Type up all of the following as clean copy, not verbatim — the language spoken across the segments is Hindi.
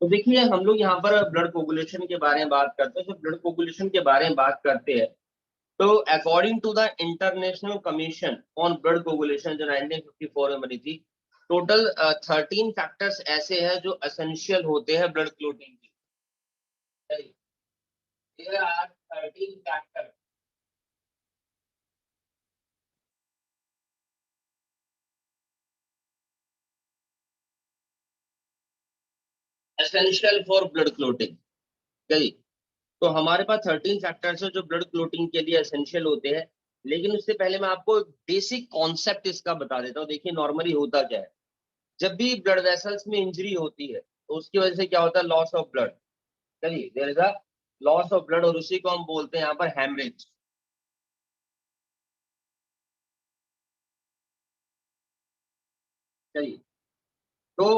तो देखिए हम लोग यहाँ पर ब्लड कोगुलेशन के बारे में बात करते हैं। जब ब्लड कोगुलेशन के बारे में बात करते हैं तो according to the International Commission on Blood Coagulation जो 1954 में बनी थी, टोटल 13 फैक्टर्स ऐसे हैं जो एसेंशियल होते हैं ब्लड क्लोटिंग के। There are 13 factors essential for blood clotting। सही। तो हमारे पास 13 फैक्टर्स है जो ब्लड क्लोटिंग के लिए एसेंशियल होते हैं। लेकिन उससे पहले मैं आपको बेसिक कॉन्सेप्ट इसका बता देता हूँ। देखिए नॉर्मली होता क्या है, जब भी ब्लड वेसल्स में इंजरी होती है तो उसकी वजह से क्या होता है, लॉस ऑफ ब्लड। चलिए there is a loss of blood, और उसी को हम बोलते हैं यहाँ पर हेमरेज। चलिए तो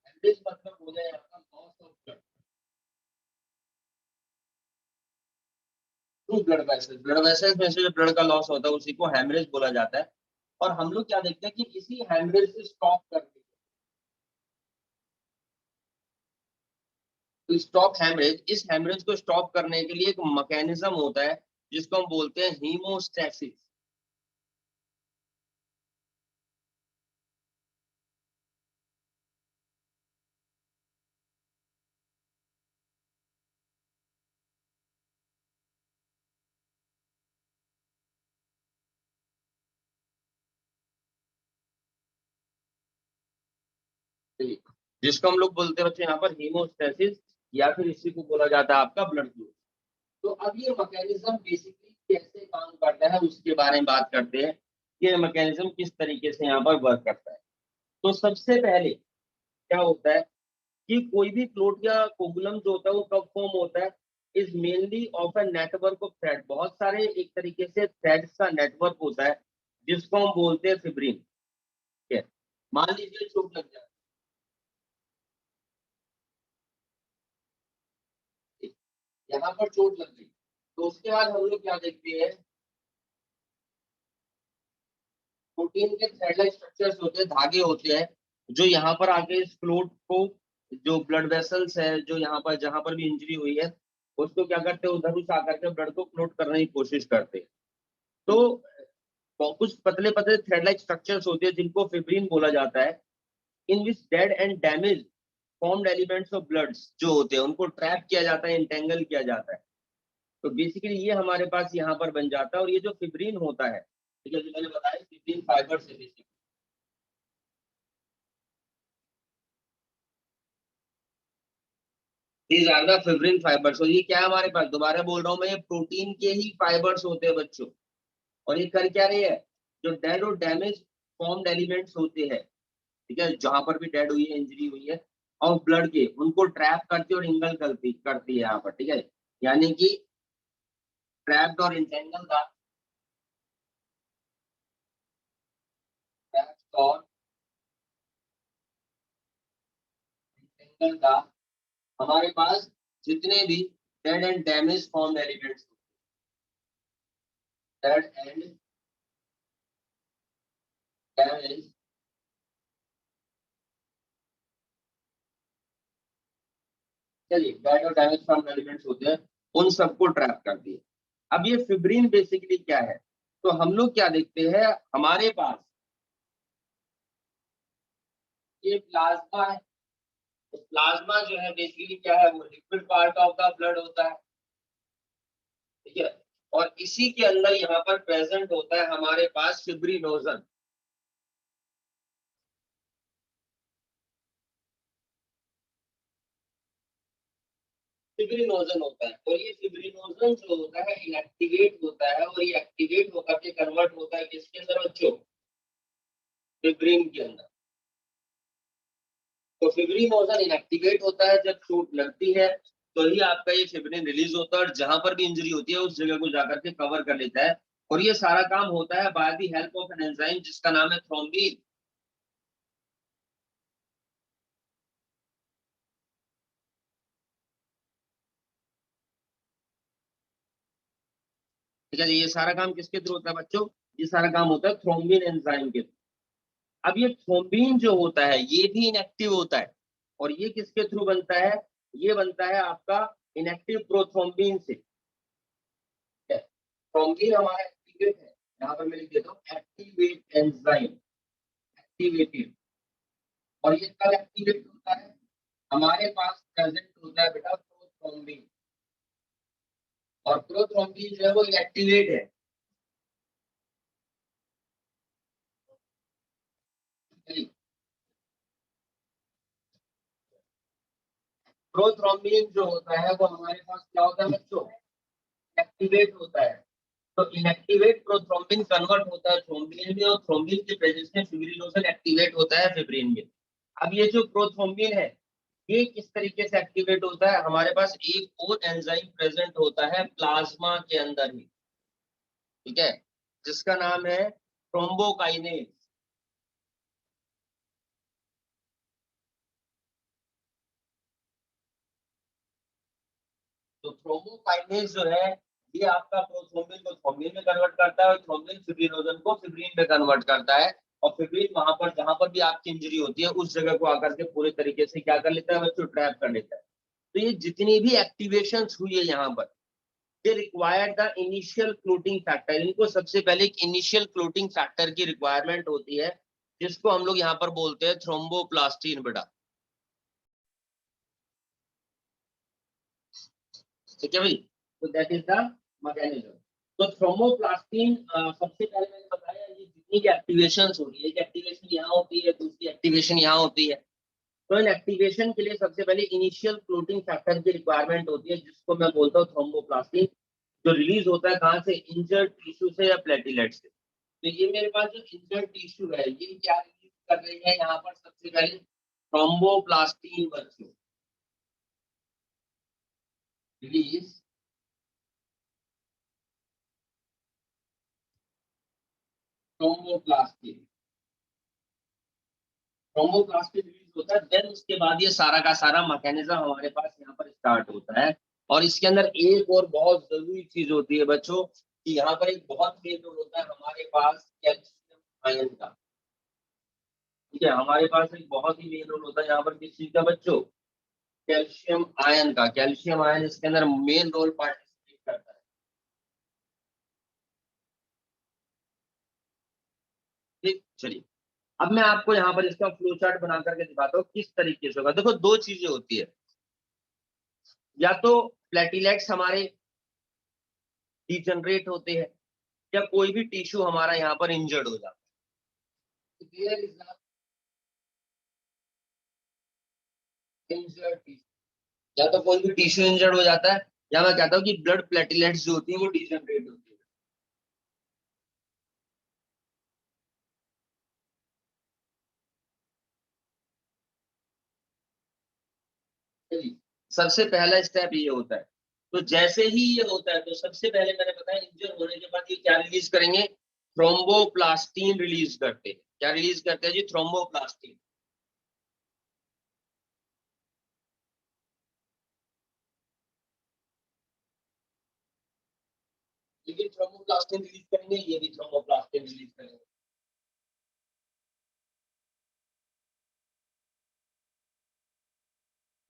हेमरेज मतलब हो गया यहाँ का loss of blood through blood vessels. Blood vessels में से जो ब्लड का लॉस होता है उसी को हेमरेज बोला जाता है। और हम लोग क्या देखते हैं कि इसी हेमरेज से स्टॉप करने, तो स्टॉप हेमरेज, इस हेमरेज को स्टॉप करने के लिए एक मैकेनिज्म होता है जिसको हम बोलते हैं हीमोस्टैसिस। जिसको हम लोग बोलते हैं बच्चे यहाँ पर हीमोस्टैसिस, या फिर इसी को बोला जाता है आपका ब्लड फ्लो। तो अब ये मैकेनिज्म बेसिकली कैसे काम करता है उसके बारे में बात करते हैं। ये मैकेनिज्म किस तरीके से यहाँ पर वर्क करता है। तो सबसे पहले क्या होता है कि कोई भी क्लोट या कोगुलम जो होता है वो कब फॉर्म होता है, is mainly of a network of thread. बहुत सारे एक तरीके से थ्रेड्स का नेटवर्क होता है जिसको हम बोलते हैं फिब्रिन। ठीक है, मान लीजिए चोट लग जाए, यहाँ पर चोट लग गई, तो उसके बाद हम लोग क्या देखते हैं, प्रोटीन के थ्रेड लाइक स्ट्रक्चर्स होते हैं, धागे होते हैं जो यहाँ पर आके इस फ्लूइड को, जो ब्लड वेसल्स है जो यहाँ पर जहां पर भी इंजरी हुई है उसको क्या करते हैं, उधर उस आकर के ब्लड को क्लोट करने की कोशिश करते हैं। तो कुछ पतले पतले थ्रेड लाइक स्ट्रक्चर्स होते हैं जिनको फिब्रिन बोला जाता है, in which dead and damage formed elements of blood जो होते हैं उनको ट्रैप किया जाता है, इंटेंगल किया जाता है। तो बेसिकली ये हमारे पास यहाँ पर बन जाता है। और ये जो फिब्रिन होता है, ठीक है, जो मैंने बताया फिब्रिन फाइबर से basically, these are the fibrin fibres. और ये क्या है हमारे पास, दोबारा बोल रहा हूँ मैं, ये प्रोटीन के ही फाइबर्स होते हैं बच्चों। और ये कर क्या रही है, जो डेड और डैमेज फॉर्म्ड एलिमेंट्स होते हैं, ठीक है, जहां पर भी डेड हुई है, इंजरी हुई है, और ब्लड के उनको ट्रैप करती है और इंगल करती करती है यहाँ पर। ठीक है, यानी कि ट्रैप्ड और इंटेंगल द, ट्रैप्ड और इंटेंगल द, हमारे पास जितने भी dead and damage formed elements, dead and damage, चलिए डेड और डैमेज फॉर्म्ड एलिमेंट्स होते हैं, उन सबको ट्रैप करती है। अब ये फिब्रिन बेसिकली क्या है, तो हम लोग क्या देखते हैं, हमारे पास ये प्लाज्मा है। तो प्लाज्मा जो है बेसिकली क्या है, वो liquid part of the blood होता है। ठीक है, और इसी के अंदर यहाँ पर प्रेजेंट होता है हमारे पास फिब्रिनोजन। फिब्रिनोजन होता है, और ये फिब्रिनोजन जो होता है इनएक्टिवेट होता है, और ये एक्टिवेट होकर के कन्वर्ट होता है किसके अंदर बच्चों, फिब्रिन के अंदर। तो फिब्रिनोजन इनएक्टिवेट होता है जब चोट लगती है, तो ही आपका ये फिब्रिन रिलीज होता है, और जहां पर भी इंजरी होती है उस जगह को जाकर के कवर कर लेता है। और ये सारा काम होता है by the help of an enzyme जिसका नाम है थ्रोम्बिन। ठीक है, ये सारा काम किसके थ्रू होता है बच्चों, ये सारा काम होता है थ्रोम्बिन एंजाइम के थ्रू। अब ये थ्रोम्बिन जो होता है ये भी इनएक्टिव होता है, और ये किसके थ्रू बनता है? ये बनता है आपका इनएक्टिव प्रोथ्रोम्बिन से। थ्रोम्बिन हमारा एक्टिवेट है, यहाँ पर मैं लिख देता हूँ एक्टिवेट एंजाइम, एक्टिवेटेड। और ये कब एक्टिवेट होता है? हमारे पास प्रेजेंट होता है बेटा प्रोथ्रोम्बिन, और प्रोथ्रोम्बिन जो है वो एक्टिवेट है। प्रोथ्रोम्बिन जो होता है वो हमारे पास क्या होता है बच्चों? एक्टिवेट होता है। तो इनएक्टिवेट प्रोथ्रोम्बिन कन्वर्ट होता है थ्रोम्बिन में, और थ्रोम्बिन के प्रेजेंस में फिब्रिनोजन एक्टिवेट होता है फिब्रिन में। अब ये जो प्रोथ्रोम्बिन है ये किस तरीके से एक्टिवेट होता है? हमारे पास एक और एंजाइम प्रेजेंट होता है प्लाज्मा के अंदर ही, ठीक है, जिसका नाम है थ्रोम्बोकाइनेज। तो थ्रोम्बोकाइनेज जो है ये आपका प्रोथ्रोम्बिन को थ्रोम्बिन में कन्वर्ट करता है, और थ्रोम्बिन फिब्रिनोजन को फिब्रिन में कन्वर्ट करता है। और फिब्रिन वहां पर जहां पर भी आपकी इंजरी होती है उस जगह को आकर के पूरे तरीके से क्या कर लेता है बच्चों? ट्रैप कर लेता है। तो ये जितनी भी एक्टिवेशन हुई है यहाँ पर, they required the initial clotting factor. इनको सबसे पहले एक इनिशियल क्लोटिंग फैक्टर की रिक्वायरमेंट होती है, जिसको हम लोग यहाँ पर बोलते हैं थ्रोम्बोप्लास्टिन बेटा। ठीक है भाई, तो दैट इज द मैकेनिज्म। तो थ्रोम्बोप्लास्टिन सबसे पहले मैंने बताया ये जितनी भी एक्टिवेशन हो रही है, एक एक्टिवेशन यहाँ होती है, दूसरी एक्टिवेशन यहाँ होती है। तो इन एक्टिवेशन के लिए सबसे पहले इनिशियल क्लोटिंग फैक्टर की रिक्वायरमेंट होती है, जिसको मैं बोलता हूँ थ्रोम्बोप्लास्टिन, जो रिलीज होता है कहाँ से? इंजर्ड टिश्यू से या प्लेटिलेट से। तो ये मेरे पास जो इंजर्ड टिश्यू है ये क्या रिलीज कर रही है यहाँ पर? सबसे पहले थ्रोम्बोप्लास्टिन बच्चों रिलीज थ्रोम्बोप्लास्टिन। थ्रोम्बोप्लास्टिन रिलीज होता है, देन उसके बाद ये सारा का सारा मैकेनिज्म हमारे पास यहाँ पर स्टार्ट होता है। और इसके अंदर एक और बहुत जरूरी चीज होती है बच्चों, कि यहाँ पर एक बहुत मेन रोल होता है हमारे पास कैल्शियम आयन का। ठीक है, हमारे पास एक बहुत ही मेन रोल होता है यहाँ पर किस चीज का बच्चों? कैल्शियम आयन का। कैल्शियम आयन इसके अंदर मेन रोल पार्टिसिपेट करता है। ठीक, चलिए अब मैं आपको यहाँ पर इसका फ्लो चार्ट बना करके दिखाता हूँ किस तरीके से होगा। देखो दो चीजें होती है, या तो प्लेटिलेट्स हमारे डिजनरेट होते हैं, या कोई भी टिश्यू हमारा यहाँ पर इंजर्ड हो जाता है। इंजर्ड टिश्यू, या तो कोई भी टिश्यू इंजर्ड हो जाता है, या मैं कहता हूँ कि ब्लड प्लेटिलेट्स जो होती है वो डिजनरेट होती है। सबसे पहला स्टेप ये होता है। तो जैसे ही ये होता है तो सबसे पहले मैंने बताया इंजर होने के बाद ये क्या रिलीज करेंगे? थ्रोम्बोप्लास्टिन रिलीज करते हैं। क्या रिलीज करते हैं जी? थ्रोम्बोप्लास्टिन। ये भी थ्रोम्बोप्लास्टिन रिलीज करेंगे, ये भी थ्रोम्बोप्लास्टिन रिलीज करेंगे।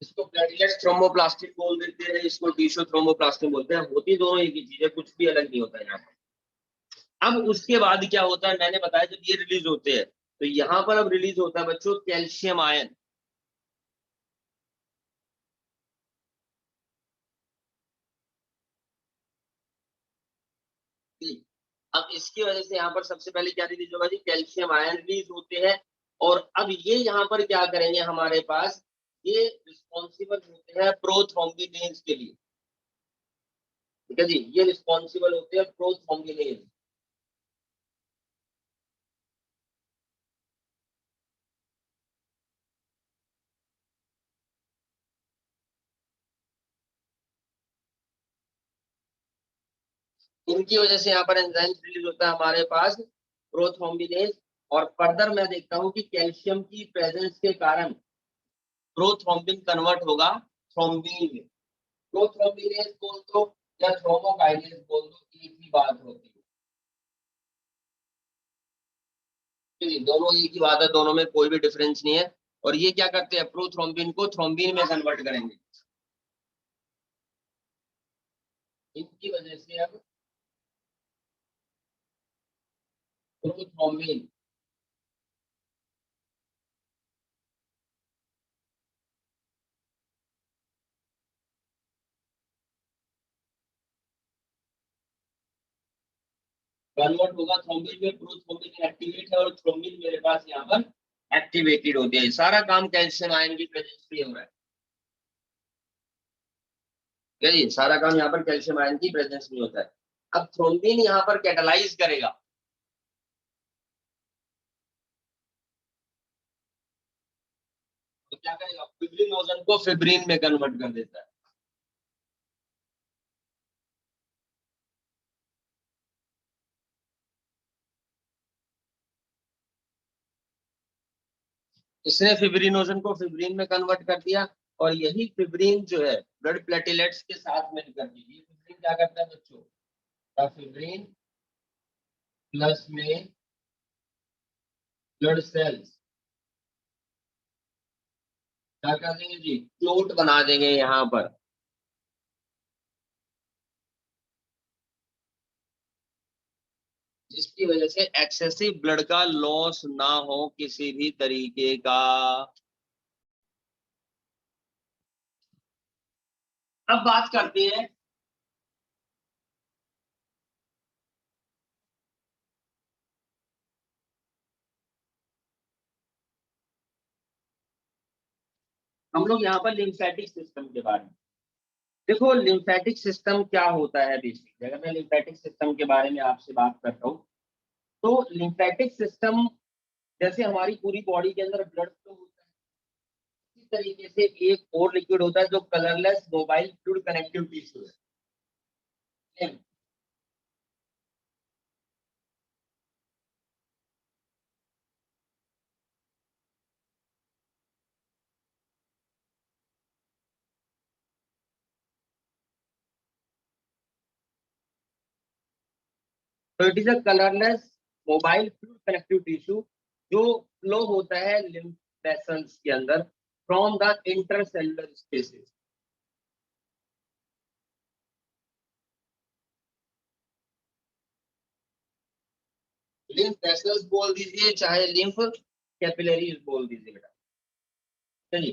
इसको प्लेटलेट्स थ्रोम्बोप्लास्टिन बोल देते हैं, इसको टिश्यू थ्रोम्बोप्लास्टिन बोलते हैं। होती दोनों एक ही चीज है, कुछ भी अलग नहीं होता है यहाँ पर। अब उसके बाद क्या होता है? मैंने बताया जब ये रिलीज होते हैं तो यहाँ पर अब रिलीज होता है बच्चों कैल्शियम आयन। अब इसकी वजह से यहाँ पर सबसे पहले क्या रिलीज होगा जी? कैल्शियम आयन रिलीज होते हैं। और अब ये यहाँ पर क्या करेंगे हमारे पास? ये रिस्पॉन्सिबल होते हैं प्रोथ्रोम्बिनेज के लिए। ठीक है जी, ये रिस्पॉन्सिबल होते हैं प्रोथ्रोम्बिनेज। इनकी वजह से यहाँ पर एंजाइम रिलीज होता है हमारे पास प्रोथ्रोम्बिनेज। और फर्दर मैं देखता हूँ कि कैल्शियम की प्रेजेंस के कारण प्रोथ्रोम्बिन कन्वर्ट होगा थ्रोम्बिन में। प्रोथ्रोम्बिनेज बोल दो या थ्रोम्बोकाइनेज बोल दो, एक ही बात होती है। दोनों एक ही बात है, दोनों में कोई भी डिफरेंस नहीं है। और ये क्या करते हैं, प्रोथ्रोम्बिन को थ्रोम्बिन में कन्वर्ट करेंगे। इनकी वजह से अब प्रोथ्रोम्बिन कन्वर्ट होगा थ्रोम्बिन में, प्रोथ्रोम्बिन एक्टिवेट है और थ्रोम्बिन मेरे पास यहाँ पर एक्टिवेटेड होते हैं। सारा काम कैल्शियम आयन की प्रेजेंस में हो रहा है। ठीक है जी, सारा काम यहाँ पर कैल्शियम आयन की प्रेजेंस में होता है। अब थ्रोम्बिन यहाँ पर कैटालाइज करेगा, तो क्या करेगा, फिब्रिनोजन को फिब्रिन में कन्वर्ट कर देता है। इसने फिब्रिनोजन को फिब्रिन में कन्वर्ट कर दिया, और यही फिब्रिन जो है ब्लड प्लेटलेट्स के साथ मिलकर के, ये फिब्रिन क्या करता है बच्चों, फिब्रिन प्लस में ब्लड सेल्स क्या कर देंगे जी, क्लोट बना देंगे यहाँ पर। जिसकी वजह से एक्सेसिव ब्लड का लॉस ना हो किसी भी तरीके का। अब बात करते हैं हम लोग यहाँ पर लिम्फेटिक सिस्टम के बारे में। देखो लिम्फेटिक सिस्टम क्या होता है बेसिकली, अगर मैं लिम्फेटिक सिस्टम के बारे में आपसे बात करता हूँ, तो लिम्फेटिक सिस्टम जैसे हमारी पूरी बॉडी के अंदर ब्लड फ्लो होता है, इसी तरीके से एक और लिक्विड होता है जो colourless mobile fluid connective tissue है। तो it is a colourless mobile fluid connective tissue जो फ्लो होता है लिम्फ वेसल्स के अंदर from the intercellular spaces. Lymph vessels बोल दीजिए चाहे लिम्फ कैपिलरीज बोल दीजिए बेटा। चलिए,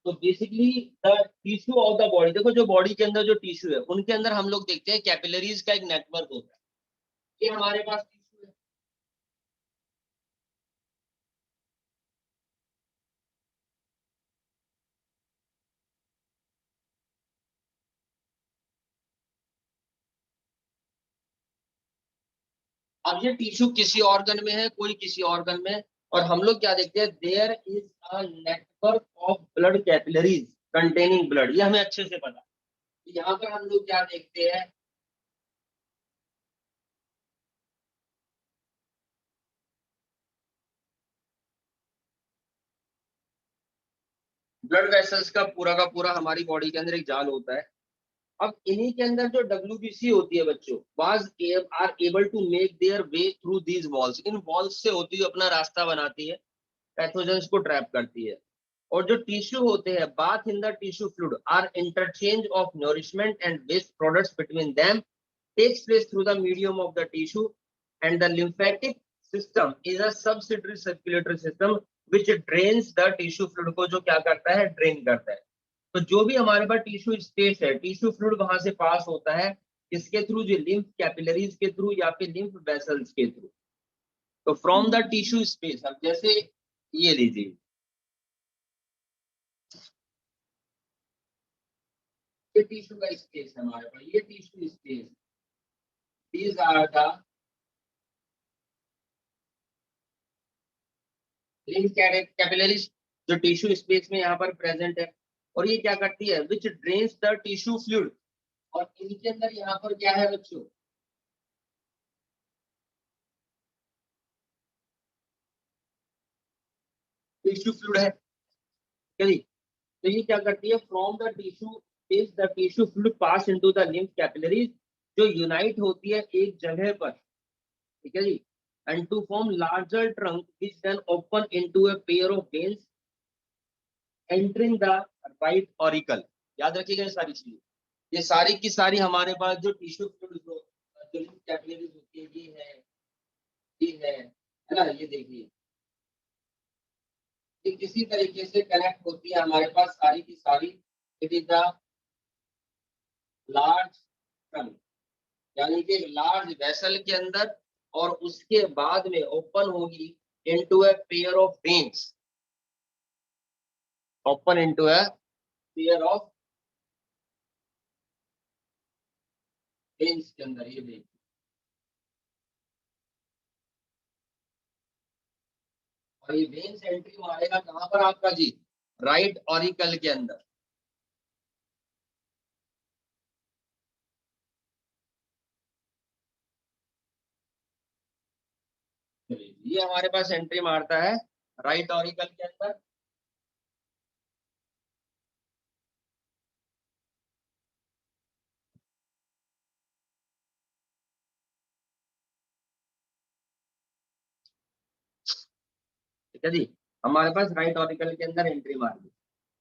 तो basically the tissue of the body, देखो जो बॉडी के अंदर जो टिश्यू है उनके अंदर हम लोग देखते हैं कैपिलरीज का एक नेटवर्क होता है। ये हमारे पास टिश्यू है, अब ये टिश्यू किसी ऑर्गन में है, कोई किसी ऑर्गन में, और हम लोग क्या देखते हैं, there is a network of blood capillaries containing blood, ये हमें अच्छे से पता है। यहाँ पर हम लोग क्या देखते हैं, ब्लड वेसल्स का पूरा हमारी बॉडी के अंदर एक जाल होता है। अब इन्हीं के अंदर जो डब्ल्यूबीसी होती है बच्चों, was are able to make their way through these walls, इन वॉल्स से होती हुई अपना रास्ता बनाती है, पैथोजेंस को ट्रैप करती है। और जो टिश्यू होते हैं, bathe in the tissue fluid are interchange of nourishment and waste products between them takes place through the medium of the tissue, and the lymphatic system is a subsidiary circulatory system which drains the tissue fluid को जो क्या करता है, ड्रेन करता है। तो जो भी हमारे पास टिश्यू स्पेस है, टिश्यू फ्लूइड वहां से पास होता है, किसके थ्रू, जो लिम्फ कैपिलरीज के थ्रू या फिर लिम्फ वेसल्स के थ्रू। तो फ्रॉम द टिश्यू स्पेस, अब जैसे ये लीजिए, ये टिश्यू का स्पेस है हमारे पास, ये tissue space, these are the lymph capillaries जो टिश्यू स्पेस में यहाँ पर प्रेजेंट है। और ये क्या करती है, विच ड्रेन्स द टिश्यू फ्लूइड, और इनके अंदर यहाँ पर क्या है बच्चों, टिश्यू फ्लूइड है। चलिए, तो ये क्या करती है, from the tissue space the tissue fluid pass into the lymph capillaries, जो यूनाइट होती है एक जगह पर। ठीक है जी, and to form larger trunk which then open into a pair of veins entering the right auricle. याद रखिएगा ये सारी चीजें, ये सारी की सारी हमारे पास जो टिश्यू फ्लूइड जो कैपिलरीज होती है, ये है ना, ये देखिए ये किसी तरीके से कनेक्ट होती है हमारे पास सारी की सारी। It is the large trunk, यानी कि लार्ज वेसल के अंदर, और उसके बाद में ओपन होगी into a pair of veins, open into a pair of veins के अंदर। ये देखिए और ये वेन्स एंट्री मारेगा कहां पर आपका जी, राइट ऑरिकल के अंदर। ये हमारे पास एंट्री मारता है राइट ऑरिकल के अंदर। ठीक है जी, हमारे पास राइट ऑरिकल के अंदर एंट्री मार दी।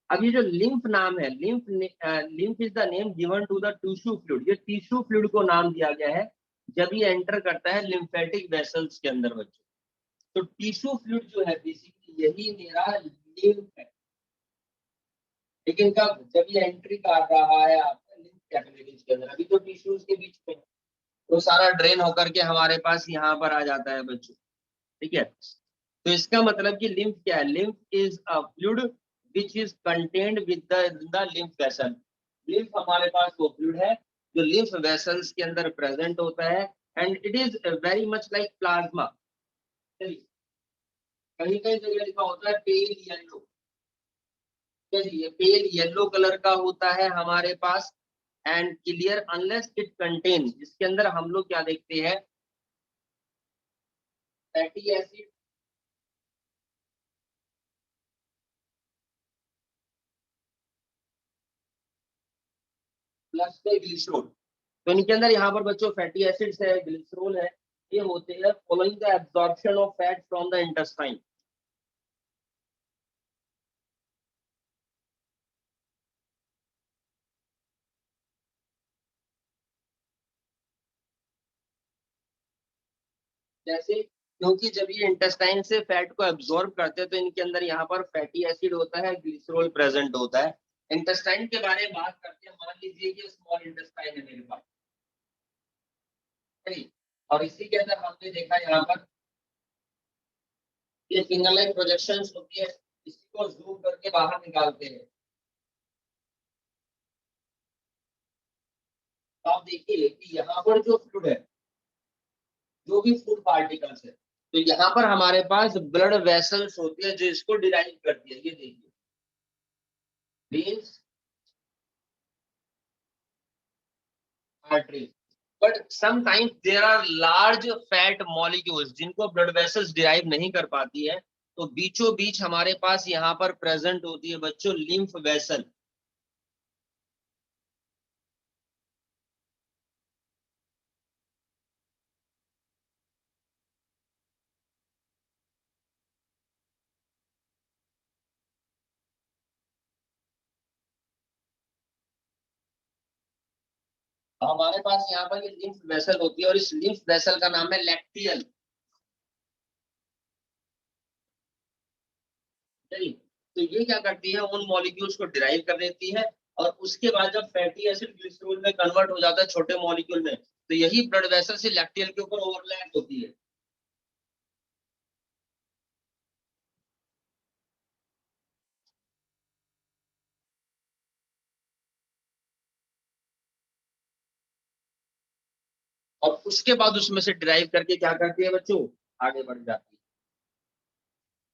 अब ये जो लिम्फ नाम है, lymph is the name given to the tissue fluid, ये टिश्यू फ्लूइड को नाम दिया गया है जब ये एंटर करता है लिम्फेटिक वेसल्स के अंदर बच्चों। तो टिश्यू फ्लूइड जो है बेसिकली यही मेरा लिम्फ है, लेकिन कब, जब ये एंट्री कर रहा है आपका लिम्फ कैपिलरीज के अंदर। अभी तो टिश्यूज के बीच में तो सारा ड्रेन होकर के हमारे पास यहाँ पर आ जाता है बच्चों। ठीक है, तो इसका मतलब कि लिम्फ क्या है, lymph is a fluid which is contained with the lymph vessel. Lymph हमारे पास वो फ्लूइड है जो लिम्फ वेसल्स के अंदर प्रेजेंट होता है, and it is very much like plasma. कहीं कहीं जगह लिखा होता है पेल येलो, ये पेल येलो कलर का होता है हमारे पास, and clear unless it contain, जिसके अंदर हम लोग क्या देखते हैं, फैटी एसिड प्लस में ग्लिसरॉल। तो इनके अंदर यहाँ पर बच्चों फैटी एसिड्स है, ग्लिसरॉल है, ये होते हैं following the absorption of fat from the intestine. जैसे क्योंकि जब ये इंटेस्टाइन से फैट को एब्जॉर्ब करते हैं तो इनके अंदर यहाँ पर फैटी एसिड होता है, ग्लिसरॉल प्रेजेंट होता है। इंटेस्टाइन के बारे में बात करते हैं, मान लीजिए कि स्मॉल इंटेस्टाइन है मेरे पास, सही, और इसी के अंदर हमने देखा यहाँ पर ये सिंगल लाइन प्रोजेक्शंस होती है, इसी को जूम करके बाहर निकालते हैं। तो आप देखिए कि यहाँ पर जो फ्लूइड है, जो भी फूड पार्टिकल्स है, तो यहाँ पर हमारे पास ब्लड वेसल्स होती है जो इसको डिराइव करती है। ये देखिए veins, artery, but sometimes there are large fat molecules जिनको ब्लड वेसल्स डिराइव नहीं कर पाती है, तो बीचों बीच हमारे पास यहाँ पर प्रेजेंट होती है बच्चों लिम्फ वेसल। हमारे पास यहाँ पर ये लिम्फ वेसल होती है और इस लिम्फ वेसल का नाम है लैक्टियल। तो ये क्या करती है, उन मॉलिक्यूल्स को डिराइव कर देती है, और उसके बाद जब फैटी एसिड ग्लिसरॉल में कन्वर्ट हो जाता है छोटे मॉलिक्यूल में, तो यही ब्लड वेसल से लैक्टियल के ऊपर ओवरलैप होती है। और उसके बाद उसमें से डिराइव करके क्या करती है बच्चों, आगे बढ़ जाती है।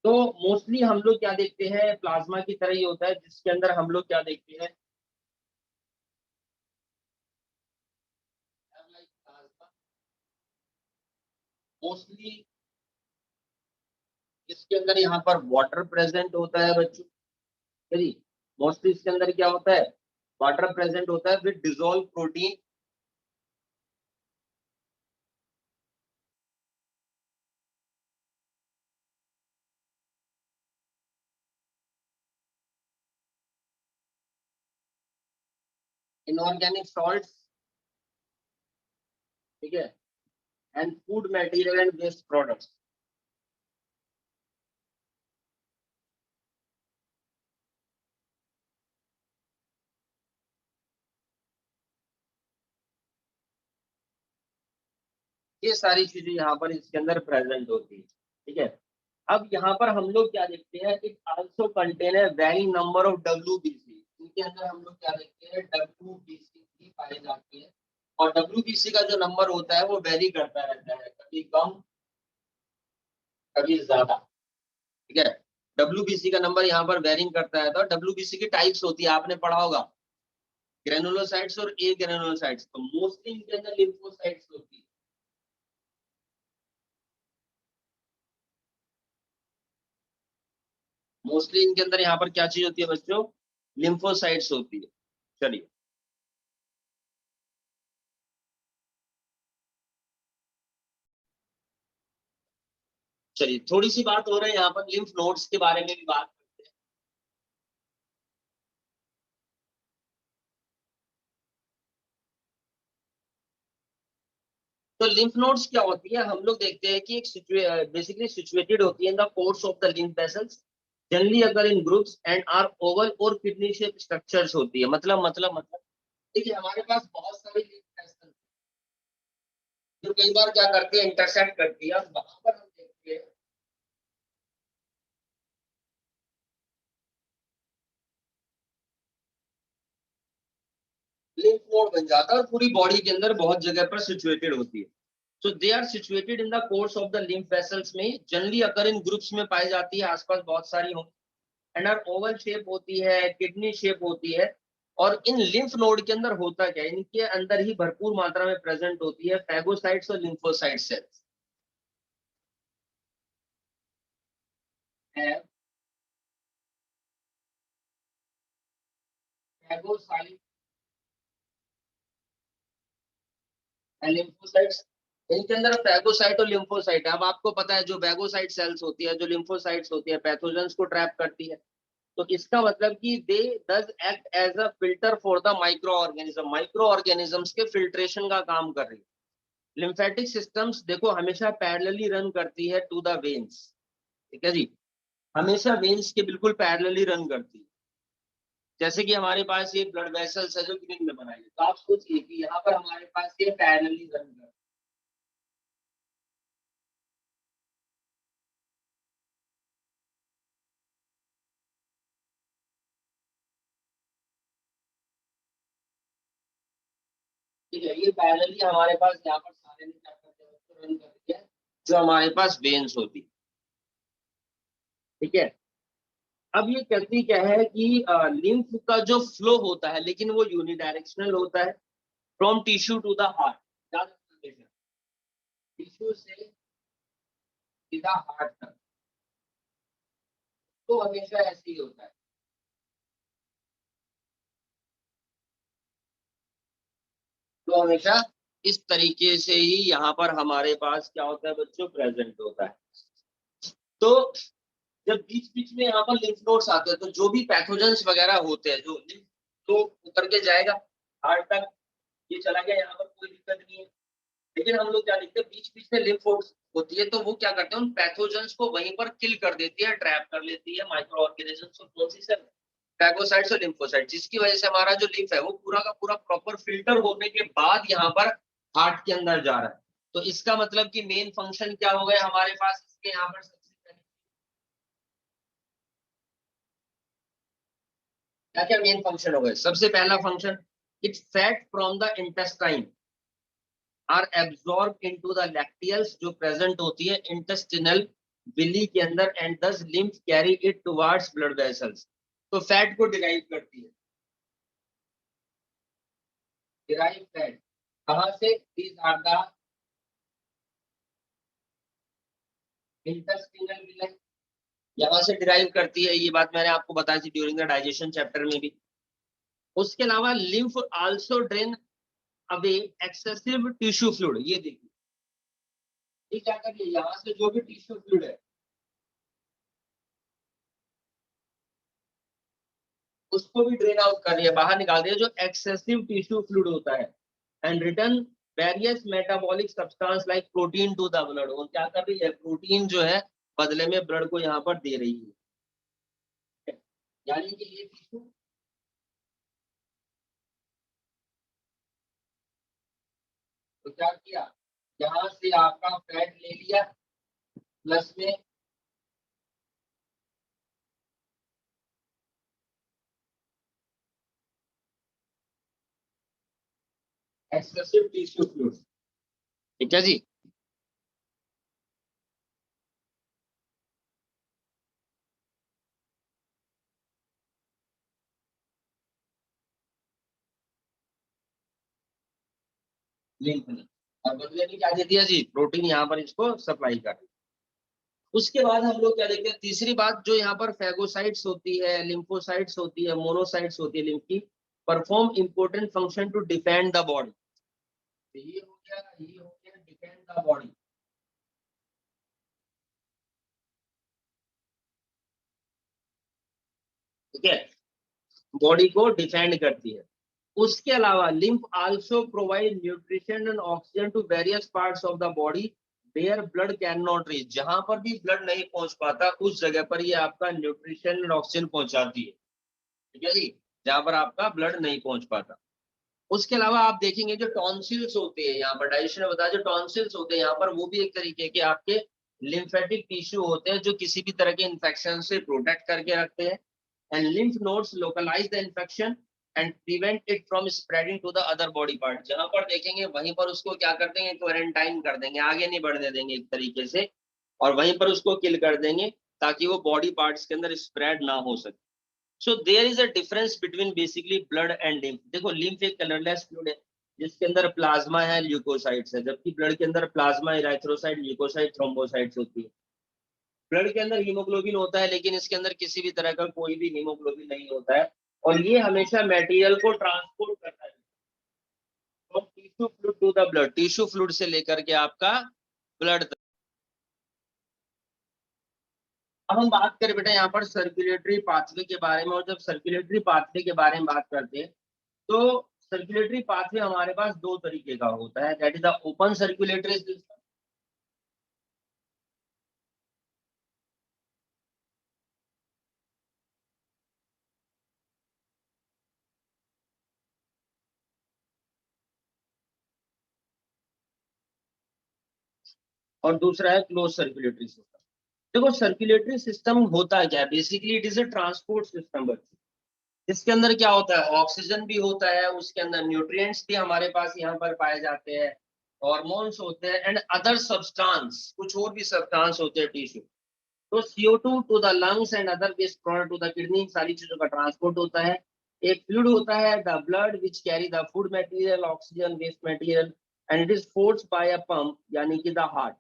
तो मोस्टली हम लोग क्या देखते हैं, प्लाज्मा की तरह ही होता है, जिसके अंदर हम लोग क्या देखते हैं, मोस्टली इसके अंदर यहाँ पर वाटर प्रेजेंट होता है बच्चों। जी, मोस्टली इसके अंदर क्या होता है, वाटर प्रेजेंट होता है with dissolve protein. Inorganic salt, ठीक है, and food material and waste products. ये सारी चीजें यहाँ पर इसके अंदर प्रेजेंट होती है, ठीक है। अब यहाँ पर हम लोग क्या देखते हैं, इट आल्सो कंटेन है वेरी नंबर ऑफ WBC। इनके अंदर हम लोग क्या देखते हैं, WBC भी पाई जाती है, और WBC का जो नंबर होता है वो वेरी करता रहता है, कभी कम कभी ज्यादा, ठीक है। WBC का नंबर यहाँ पर वेरिंग करता है। तो WBC की टाइप्स होती है, आपने पढ़ा होगा, ग्रेनुलोसाइट्स और ए ग्रेनुलोसाइट्स। तो मोस्टली इनके अंदर लिम्फोसाइट्स होती है। मोस्टली इनके अंदर यहाँ पर क्या चीज होती है बच्चों, लिम्फोसाइट्स होती है। चलिए, चलिए थोड़ी सी बात हो रही है यहाँ पर लिम्फ नोड्स के बारे में भी बात करते हैं। तो लिम्फ नोड्स क्या होती है, हम लोग देखते हैं कि एक बेसिकली सिचुएटेड होती है इन the course of the lymph vessels, generally अगर in groups and are Oval और किडनी शेप स्ट्रक्चर्स होती है। मतलब देखिए, हमारे पास बहुत सारी लिम्फ वेसल्स जो कई बार क्या करती है, इंटरसेक्ट करती है, और वहां पर हम देखते हैं लिम्फ नोड बन जाता है, और पूरी बॉडी के अंदर बहुत जगह पर सिचुएटेड होती है। So they are situated in the course of the lymph vessels में, जनरली अगर इन ग्रुप्स में पाई जाती है, आसपास बहुत सारी होंगी, एंड आर ओवल शेप होती है, किडनी शेप होती है। और इन लिम्फ नोड के अंदर होता क्या है, इनके अंदर ही भरपूर मात्रा में प्रेजेंट होती है फैगोसाइट्स और लिम्फोसाइट सेल्स। फैगोसाइट लिम्फोसाइट्स, इनके अंदर फैगोसाइट और लिम्फोसाइट है। अब आपको पता है जो फैगोसाइट सेल्स होती है, जो लिम्फोसाइट्स होती है, पैथोजेंस को ट्रैप करती है। तो इसका मतलब कि they does act as a filter for the microorganisms के फिल्ट्रेशन का काम कर रही है। लिम्फेटिक सिस्टम्स देखो हमेशा पैरेलली रन करती है टू द वेन्स, ठीक है जी, हमेशा वेन्स के बिल्कुल पैरेलली रन करती है। जैसे कि हमारे पास ये ब्लड वेसल्स है जो ग्रीन में बनाई है, तो आप सोचिए कि यहाँ पर हमारे पास ये पैरेलली रन कर, ठीक है, ये पैरेलली हमारे पास यहाँ पर सारे में क्या करते हैं, उसको रन करती है, जो हमारे पास वेन्स होती है, ठीक है। अब ये करती क्या है कि लिम्फ का जो फ्लो होता है, लेकिन वो यूनिडायरेक्शनल होता है, from tissue to the heart, याद रखना, टिश्यू से सीधा हार्ट तक, तो हमेशा ऐसे ही होता है। तो हमेशा इस तरीके से ही यहाँ पर हमारे पास क्या होता है बच्चों, प्रेजेंट होता है। तो जब बीच बीच में यहाँ पर लिम्फ नोड्स आते हैं, तो जो भी पैथोजेंस वगैरह होते हैं, जो लिम्फ तो उतर के जाएगा हार्ट तक, ये चला गया, यहाँ पर कोई दिक्कत नहीं है। लेकिन हम लोग क्या देखते हैं, बीच बीच में लिम्फ नोड्स होती है, तो वो क्या करते हैं, उन पैथोजेंस को वहीं पर किल कर देती है, ट्रैप कर लेती है माइक्रो ऑर्गेनिजम्स, और कौन सी सेल, फैगोसाइट्स और लिम्फोसाइट्स, जिसकी वजह से हमारा जो लिम्फ है वो पूरा का पूरा प्रॉपर फिल्टर होने के बाद यहाँ पर हार्ट के अंदर जा रहा है। तो इसका मतलब कि मेन फंक्शन क्या हो गया हमारे पास इसके यहाँ पर, सबसे पहले क्या क्या मेन फंक्शन हो गए, सबसे पहला function, it's fat from the intestine are absorb into the lacteals, जो प्रेजेंट होती है इंटेस्टिनल बिली के अंदर, and thus lymph carry it towards blood vessels. तो फैट को डिराइव करती है, डिराइव फैट कहाँ से, these are the intestinal villi, यहाँ से डिराइव करती है। ये बात मैंने आपको बताई थी ड्यूरिंग द डाइजेशन चैप्टर में भी। उसके अलावा lymph also drain away excessive tissue fluid, ये देखिए, ये क्या करिए, यहाँ से जो भी टिश्यू फ्लूइड है, उसको भी ड्रेन आउट कर रही है, बाहर निकाल रही है, जो एक्सेसिव टिश्यू फ्लूइड होता है, and return various metabolic substance like protein to the blood. और क्या कर रही है, प्रोटीन जो है बदले में ब्लड को यहाँ पर दे रही है। यानी कि ये टिश्यू तो क्या किया, यहाँ से आपका फैट ले लिया, प्लस में एक्सेसिव टिश्यू फ्लूइड। ठीक है जी। लिंक में, और बदले में क्या दे दिया जी, प्रोटीन यहाँ पर इसको सप्लाई कर। उसके बाद हम लोग क्या देखते हैं, तीसरी बात, जो यहाँ पर फैगोसाइट्स होती है, लिम्फोसाइट्स होती है, मोनोसाइट्स होती है लिम्फ की, perform important function to defend the body. ये हो गया, ये हो गया डिफेंड द बॉडी। ठीक है, बॉडी को डिफेंड करती है। उसके अलावा lymph also provide nutrition and oxygen to various parts of the body where blood can not reach. जहां पर भी ब्लड नहीं पहुंच पाता उस जगह पर ये आपका न्यूट्रिशन एंड ऑक्सीजन पहुंचाती है। ठीक है जी, जहां पर आपका ब्लड नहीं पहुंच पाता। उसके अलावा आप देखेंगे जो टॉन्सिल्स होते हैं, यहाँ पर डाइजेशन ने बताया, जो टॉन्सिल्स होते हैं यहाँ पर, वो भी एक तरीके के आपके लिम्फेटिक टिश्यू होते हैं जो किसी भी तरह के इन्फेक्शन से प्रोटेक्ट करके रखते हैं। And lymph nodes localise the infection and prevent it from spreading to the other body part. जहां पर देखेंगे वहीं पर उसको क्या कर देंगे, क्वारंटाइन कर देंगे, आगे नहीं बढ़ने देंगे एक तरीके से, और वहीं पर उसको किल कर देंगे ताकि वो बॉडी पार्ट्स के अंदर स्प्रेड ना हो सके। So there is a difference between basically blood and lymph. देखो लिम्फ एक कलरलेस फ्लूइड है जिसके अंदर प्लाज्मा है, ल्यूकोसाइट्स है, जबकि ब्लड के अंदर प्लाज्मा, इराथ्रोसाइट, ल्यूकोसाइट, थ्रोम्बोसाइट्स होती है। ब्लड के अंदर हीमोग्लोबिन होता है, लेकिन इसके अंदर किसी भी तरह का कोई भी हीमोग्लोबिन नहीं होता है, और ये हमेशा मटेरियल को ट्रांसपोर्ट करता है from tissue fluid to the blood, tissue fluid से लेकर के आपका ब्लड तक। अब हम बात करें बेटा यहाँ पर सर्कुलेटरी पाथवे के बारे में, और जब सर्कुलेटरी पाथवे के बारे में बात करते हैं तो सर्कुलेटरी पाथवे हमारे पास दो तरीके का होता है, that is the open circulatory system. और दूसरा है क्लोज सर्कुलेटरी सिस्टम। देखो सर्कुलेटरी सिस्टम होता है क्या, basically it is a transport system बच्चों। इसके अंदर क्या होता है, ऑक्सीजन भी होता है, उसके अंदर न्यूट्रिएंट्स भी हमारे पास यहाँ पर पाए जाते हैं, हॉर्मोन्स होते हैं, एंड अदर सब्सटेंस, कुछ और भी सब्सटेंस होते हैं टिश्यू। तो CO2 to the lungs and other waste product to the kidney, सारी चीजों का ट्रांसपोर्ट होता है। एक फ्लूइड होता है the blood which carry the food material, oxygen, waste material, and it is forced by a pump यानी कि the heart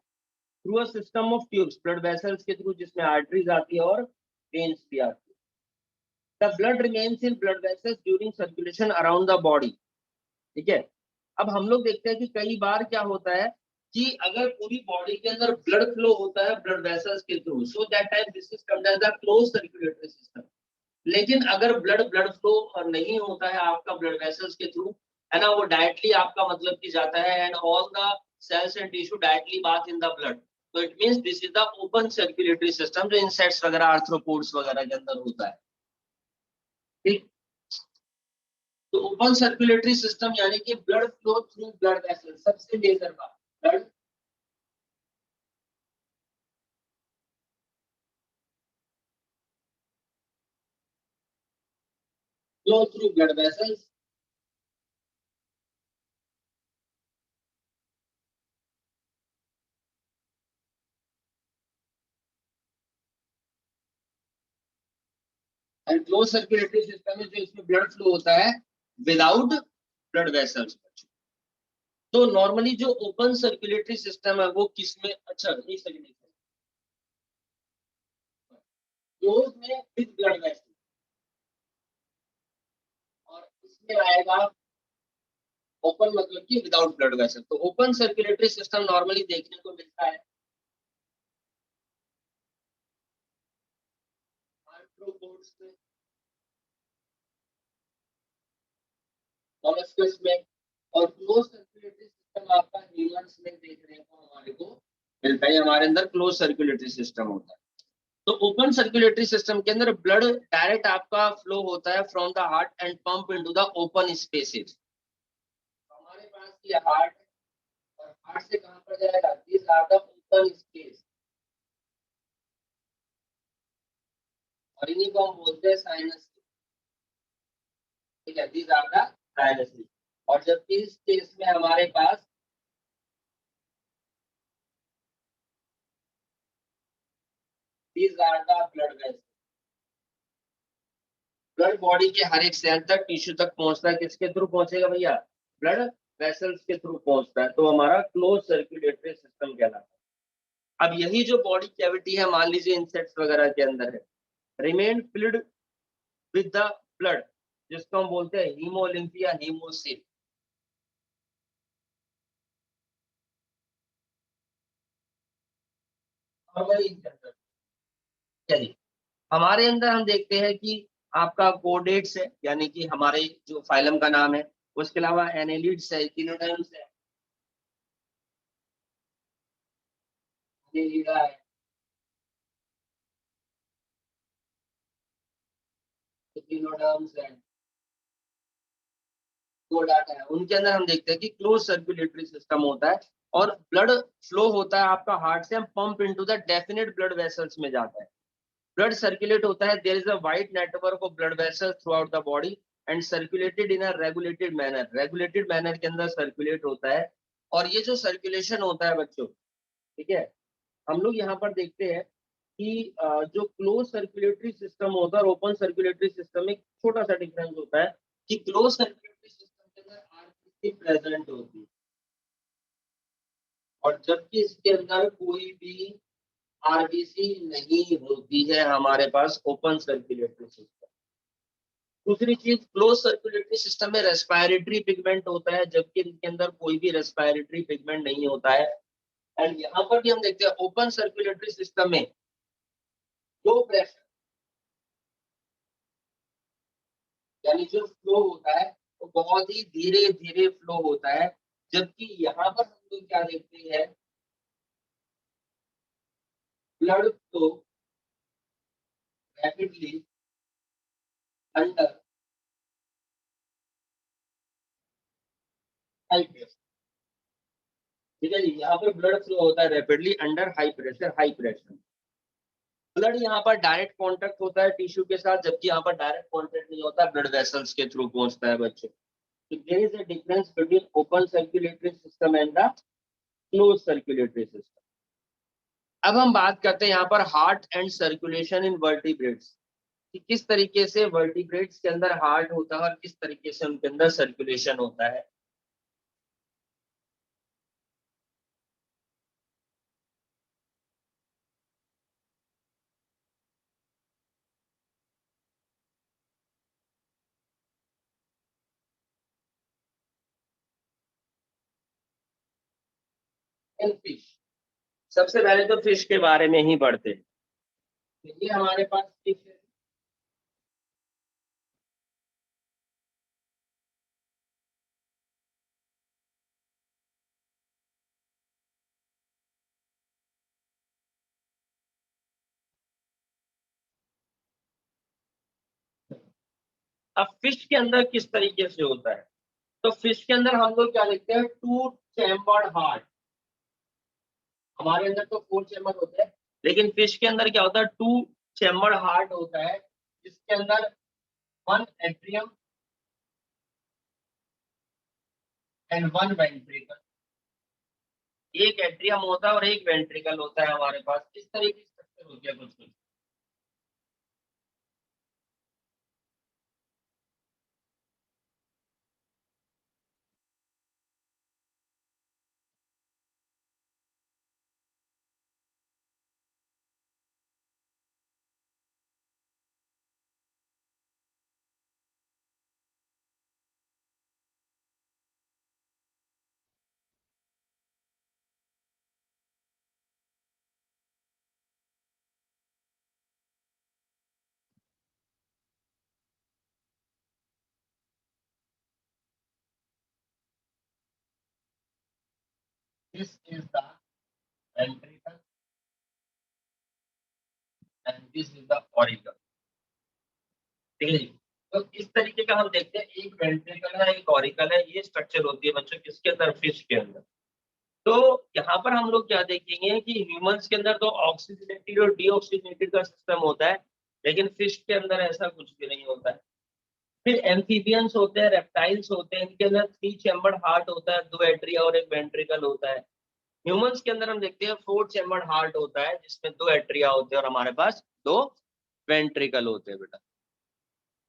through a system of tubes, blood vessels के थ्रू, जिसमें आर्टरीज आती है और वेन्स भी आती है। The blood remains in blood vessels during circulation around the body. ठीक है, अब हम लोग देखते हैं कि कई बार क्या होता है कि अगर पूरी बॉडी के अंदर ब्लड फ्लो होता है ब्लड वेसल्स के through, so that time this is called as the close circulatory system. लेकिन अगर ब्लड ब्लड फ्लो नहीं होता है आपका ब्लड वेसल्स के थ्रू, है ना, वो डायरेक्टली आपका मतलब कि जाता है, and all the cells and tissue directly bath in the blood, तो it means this is the open circulatory system, जो इंसेक्ट्स वगैरह, आर्थ्रोपोड्स वगैरह के अंदर होता है। ठीक, तो ओपन सर्कुलेटरी सिस्टम यानी कि blood flow through blood vessel, सबसे मेजर बात, blood flow through blood vessels and close circulatory system में जो इसमें ब्लड फ्लो होता है विदाउट ब्लड वेसल्स। तो नॉर्मली जो ओपन सर्कुलेटरी सिस्टम है वो किसमें, अच्छा एक सेकंड, क्लोज में विद ब्लड वेसल, और इसमें आएगा ओपन मतलब कि विदाउट ब्लड वेसल। तो ओपन सर्कुलेटरी सिस्टम नॉर्मली देखने को मिलता है आर्थ्रोपोड्स में, मॉलस्कस में। और क्लोज सर्कुलेटरी सिस्टम आपका ह्यूमंस में देखने को हमारे को मिलता है, हमारे अंदर क्लोज सर्कुलेटरी सिस्टम होता है। तो ओपन सर्कुलेटरी सिस्टम के अंदर ब्लड डायरेक्ट आपका फ्लो होता है from the heart and pump into the open spaces. हमारे पास ये हार्ट है और हार्ट से कहां पर जाएगा, this are the open space, और इन्हीं को हम बोलते हैं साइनस। ठीक है, दिस आर द साइनस। और जबकि इस केस में हमारे पास this are the blood vessels. Blood body के हर एक सेल तक, टिश्यू तक पहुंचता है, किसके थ्रू पहुंचेगा भैया, ब्लड वेसल्स के थ्रू पहुंचता है, तो हमारा क्लोज सर्कुलेटरी सिस्टम कहलाता है। अब यही जो बॉडी कैविटी है, मान लीजिए इंसेक्ट्स वगैरह के अंदर है, remain filled with the blood, जिसको हम बोलते हैं हीमोलिम्फ या हीमोसिल। चलिए, हमारे अंदर हम देखते हैं कि आपका कोडेट्स है, यानी कि हमारे जो फाइलम का नाम है, उसके अलावा एनेलिड्स है, इकिनोडर्म्स है, एनेलिडा है, इकिनोडर्म्स है, कोडाटा है। उनके अंदर हम देखते हैं कि क्लोज सर्कुलेटरी सिस्टम होता है और ब्लड फ्लो होता है आपका हार्ट से, हम pump into the definite blood vessels में जाता है, ब्लड सर्कुलेट होता है, there is a wide network of blood vessels throughout the body and circulated in a regulated manner, regulated manner के अंदर सर्कुलेट होता है। और ये जो सर्कुलेशन होता है बच्चों, ठीक है, हम लोग यहाँ पर देखते हैं कि जो क्लोज सर्कुलेटरी सिस्टम होता है और ओपन सर्कुलेटरी सिस्टम में एक छोटा सा डिफरेंस होता है कि क्लोज सर्कुलेटरी सिस्टम के अंदर आरबीसी प्रेजेंट होती है, और जबकि इसके अंदर कोई भी आरबीसी नहीं होती है हमारे पास ओपन सर्कुलेटरी सिस्टम। दूसरी चीज, क्लोज सर्कुलेटरी सिस्टम में रेस्पिरेटरी पिगमेंट होता है, जबकि इनके अंदर कोई भी रेस्पिरेटरी पिगमेंट नहीं होता है। एंड यहाँ पर भी हम देखते हैं ओपन सर्कुलेटरी सिस्टम में लो प्रेशर, यानी जो फ्लो होता है वो बहुत ही धीरे धीरे फ्लो होता है। जबकि यहाँ पर हम लोग क्या देखते हैं, blood flow rapidly under high pressure. ठीक है जी, यहाँ पर ब्लड फ्लो होता है rapidly under high pressure, high pressure. Blood यहाँ पर डायरेक्ट कांटेक्ट होता है टिश्यू के साथ, जबकि यहाँ पर डायरेक्ट कांटेक्ट नहीं होता, ब्लड वेसल्स के थ्रू पहुंचता है बच्चों। तो there is a difference between open circulatory system and the close circulatory system. अब हम बात करते हैं यहाँ पर heart and circulation in vertebrates, कि किस तरीके से वर्टिब्रेट्स के अंदर हार्ट होता है और किस तरीके से उनके अंदर सर्कुलेशन होता है। इन फिश, सबसे पहले तो फिश के बारे में ही पढ़ते हैं। तो ये हमारे पास फिश है। अब फिश के अंदर किस तरीके से होता है, तो फिश के अंदर हम लोग क्या देखते हैं, टू चैम्बर्ड हार्ट। हमारे अंदर तो फोर चैम्बर होते हैं, लेकिन फिश के अंदर क्या होता है, टू चैम्बर्ड हार्ट होता है, जिसके अंदर one atrium and one ventricle. एक एट्रियम होता है और एक वेंट्रिकल होता है हमारे पास, इस तरह की स्ट्रक्चर होती है कुछ कुछ। This is the ventricle and this is the auricle. ठीक है जी। तो इस तरीके का हम देखते हैं, एक वेंट्रिकल है, एक ऑरिकल है, ये स्ट्रक्चर होती है बच्चों किसके अंदर, फिश के अंदर। तो यहाँ पर हम लोग क्या देखेंगे कि ह्यूमंस के अंदर तो ऑक्सीजनेटेड और डीऑक्सीजनेटेड का सिस्टम होता है, लेकिन फिश के अंदर ऐसा कुछ भी नहीं होता है। फिर एम्फीबियंस होते हैं, रेप्टाइल्स होते हैं, इनके अंदर 3 चैम्बर्ड हार्ट होता है, 2 एट्रिया और एक वेंट्रिकल होता है। ह्यूमंस के अंदर हम देखते हैं 4 चैम्बर्ड हार्ट होता है, जिसमें 2 एट्रिया होते हैं और हमारे पास 2 वेंट्रिकल होते हैं बेटा।